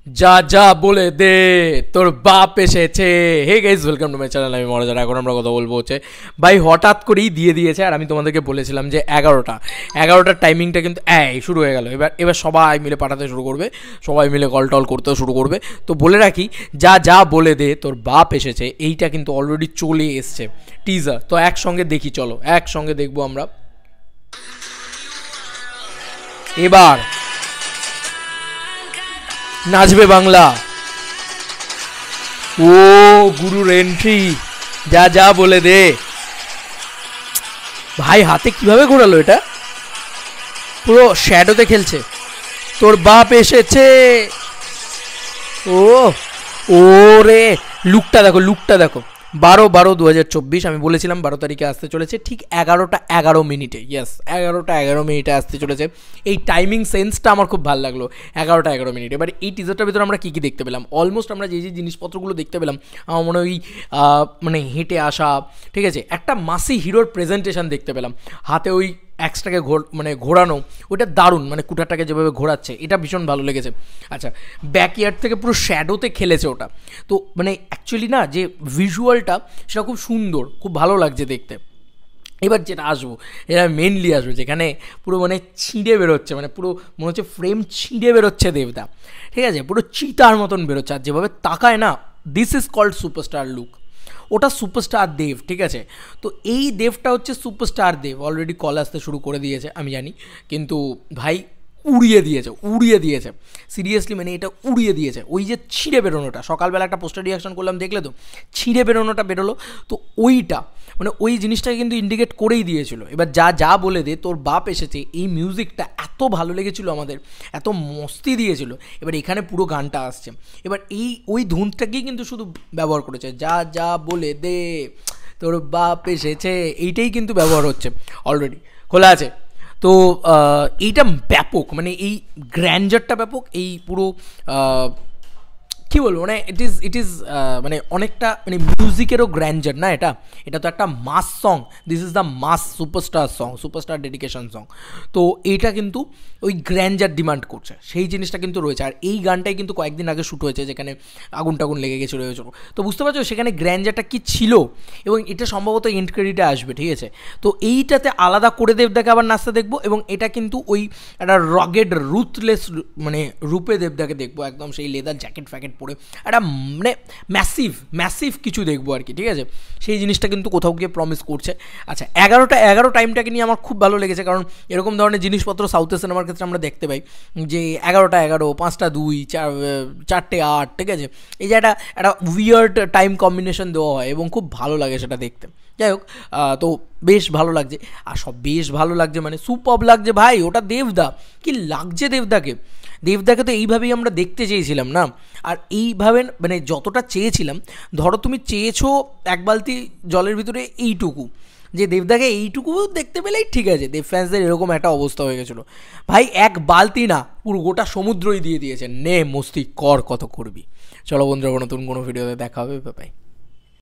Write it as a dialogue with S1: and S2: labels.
S1: যা যা বলে দে তোর বাপ এসেছে। Hey guys, welcome to my channel. আমি মনোজ। এখন আমরা কথা বলবো হচ্ছে ভাই হঠাৎ করেই দিয়ে দিয়েছে। আর আমি তোমাদেরকে বলেছিলাম যে 11টার টাইমিংটা কিন্তু শুরু হয়ে গেল। এবার সবাই মিলে পাঠাতে শুরু করবে, সবাই মিলে কল টল করতে শুরু করবে। তো বলে রাখি, যা যা বলে দে তোর বাপ এসেছে এইটা কিন্তু অলরেডি চলে এসছে টিজার। তো একসঙ্গে দেখি, চলো একসঙ্গে দেখবো আমরা। এবার নাচবে বাংলা। ও গুরুর এন্ট্রি, যা যা বলে দে। ভাই হাতে কিভাবে ঘোরালো এটা, পুরো শ্যাডোতে খেলছে। তোর বাপ এসেছে। ও ও রে, লুকটা দেখো, লুকটা দেখো। 12/12/2024 আমি বলেছিলাম 12 তারিখে আসতে চলেছে, ঠিক 11টা 11 মিনিটে। ইয়েস, 11টা 11 মিনিটে আসতে চলেছে। এই টাইমিং সেন্সটা আমার খুব ভালো লাগলো, 11টা 11 মিনিট। এবার এই টিজারটার ভিতরে আমরা কী কী দেখতে পেলাম? অলমোস্ট আমরা যে যে জিনিসপত্রগুলো দেখতে পেলাম, আমার মনে হয় মানে হেঁটে আসা, ঠিক আছে, একটা মাসি হিরোর প্রেজেন্টেশন দেখতে পেলাম। হাতে ওই অ্যাক্সটাকে ঘোরানো, ওইটা দারুণ। মানে কুঠারটাকে যেভাবে ঘোরাচ্ছে, এটা ভীষণ ভালো লেগেছে। আচ্ছা, ব্যাকইয়ার্ড থেকে পুরো শ্যাডোতে খেলেছে ওটা। তো মানে অ্যাকচুয়ালি না, যে ভিজুয়ালটা সেটা খুব সুন্দর, খুব ভালো লাগছে দেখতে। এবার যেটা আসবো, এটা মেনলি আসবো যেখানে পুরো মানে ছিঁড়ে বেরোচ্ছে, মানে পুরো মনে হচ্ছে ফ্রেম ছিঁড়ে বেরোচ্ছে দেবদা, ঠিক আছে, পুরো চিতার মতন বেরোচ্ছে। আর যেভাবে তাকায় না, this is called superstar look. ওটা সুপারস্টার দেব, ঠিক আছে। তো এই দেবটা হচ্ছে সুপারস্টার দেব। অলরেডি কল আসতে শুরু করে দিয়েছে আমি জানি, কিন্তু ভাই উড়িয়ে দিয়েছে সিরিয়াসলি। মানে এটা উড়িয়ে দিয়েছে। ওই যে ছিঁড়ে বেরোনোটা, সকালবেলা একটা পোস্টার রিয়াকশন করলাম, দেখলে তো, ছিঁড়ে বেরোনোটা বেরোলো। তো ওইটা মানে ওই জিনিসটাকে কিন্তু ইন্ডিকেট করেই দিয়েছিল। এবার যা যা বলে দে তোর বাপ এসেছে, এই মিউজিকটা এত ভালো লেগেছিলো আমাদের, এত মস্তি দিয়েছিল। এবার এখানে পুরো গানটা আসছে। এবার ওই ধুনটাকেই কিন্তু শুধু ব্যবহার করেছে, যা যা বলে দে তোর বাপ এসেছে, এইটাই কিন্তু ব্যবহার হচ্ছে। অলরেডি খোলা আছে। তো এইটা ব্যাপক, মানে এই গ্র্যান্ডারটা ব্যাপক। এই পুরো কী বলবো, মানে ইট ইজ মানে অনেকটা মানে মিউজিকেরও গ্র্যান্ডার না এটা। এটা তো একটা mass song, this is the mass superstar song, superstar dedication song. তো এইটা কিন্তু ওই গ্র্যান্ডার ডিমান্ড করছে, সেই জিনিসটা কিন্তু রয়েছে। আর এই গানটাই কিন্তু কয়েকদিন আগে শ্যুট হয়েছে, যেখানে আগুন টাগুন লেগে গেছিলো। তো বুঝতে পারছো সেখানে গ্র্যান্ডারটা কী ছিল। এবং এটা সম্ভবত এন্ড ক্রেডিটে আসবে, ঠিক আছে। তো এইটাতে আলাদা করে দেবদাকে আবার নাচতে দেখবো। এবং এটা কিন্তু ওই একটা রগেড রুথলেস মানে রূপে দেবদাকে দেখবো, একদম সেই লেদার জ্যাকেট ফ্যাকেট পড়ে একটা মানে ম্যাসিভ কিছু দেখবো আর কি, ঠিক আছে। সেই জিনিসটা কিন্তু কোথাও গিয়ে প্রমিস করছে। আচ্ছা, 11টা 11 টাইমটাকে নিয়ে আমার খুব ভালো লেগেছে, কারণ এরকম ধরনের জিনিসপত্র সাউথের সিনেমার ক্ষেত্রে আমরা দেখতে পাই যে 11টা 11, 5টা 2, 4টে 8, ঠিক আছে। এই যে একটা উইয়ার্ড টাইম কম্বিনেশন দেওয়া হয় এবং খুব ভালো লাগে সেটা দেখতে। যাই হোক, তো বেশ ভালো লাগছে। আর সব বেশ ভালো লাগছে মানে সুপারব লাগছে ভাই। ওটা দেবদা, কি লাগছে দেবদাকে তো এইভাবেই আমরা দেখতে চেয়েছিলাম না। আর এইভাবে মানে যতটা চেয়েছিলাম, ধরো তুমি চেয়েছো এক বালতি জলের ভিতরে এইটুকু, যে দেবদাকে এইটুকু দেখতে পেলেই ঠিক আছে। দেব ফ্যান্সদের এরকম একটা অবস্থা হয়ে গেছিলো। ভাই এক বালতি না, পুরো গোটা সমুদ্রই দিয়ে দিয়েছে। নে মস্তি কর, কত করবি। চলো বন্ধুরা, নতুন কোনো ভিডিওতে দেখা হবে, বাই।